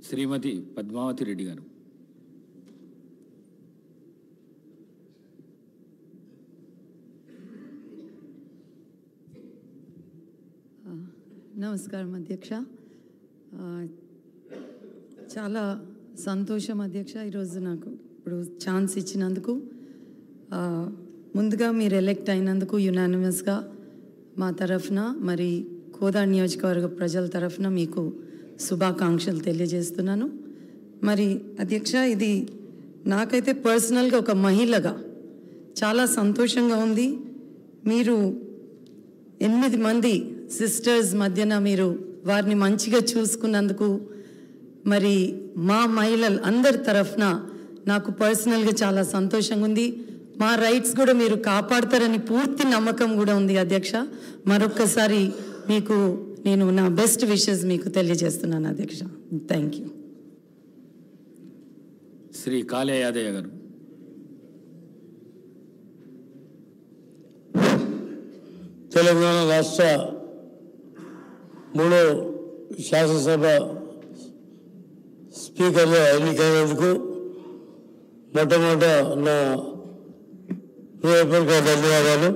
శ్రీమతి పద్మావతి రెడ్డి గారు. నమస్కారం అధ్యక్ష. చాలా సంతోషం అధ్యక్ష ఈరోజు నాకు ఇప్పుడు ఛాన్స్ ఇచ్చినందుకు. ముందుగా మీరు ఎలెక్ట్ అయినందుకు యునానిమస్గా మా తరఫున మరి కోదాడ నియోజకవర్గ ప్రజల తరఫున మీకు శుభాకాంక్షలు తెలియజేస్తున్నాను. మరి అధ్యక్ష, ఇది నాకైతే పర్సనల్గా ఒక మహిళగా చాలా సంతోషంగా ఉంది. మీరు 8 మంది సిస్టర్స్ మధ్యన మీరు వారిని మంచిగా చూసుకున్నందుకు మరి మా మహిళలు అందరి తరఫున నాకు పర్సనల్గా చాలా సంతోషంగా ఉంది. మా రైట్స్ కూడా మీరు కాపాడతారని పూర్తి నమ్మకం కూడా ఉంది అధ్యక్ష. మరొక్కసారి మీకు నేను నా బెస్ట్ విషెస్ మీకు తెలియజేస్తున్నాను అధ్యక్ష. Thank you. శ్రీ కాళే యాదయ్య గారు. తెలంగాణ రాష్ట్ర 3వ శాసనసభ స్పీకర్గా ఎన్నికైనందుకు మొట్టమొదట నా హృదయపూర్వక ధన్యవాదాలు.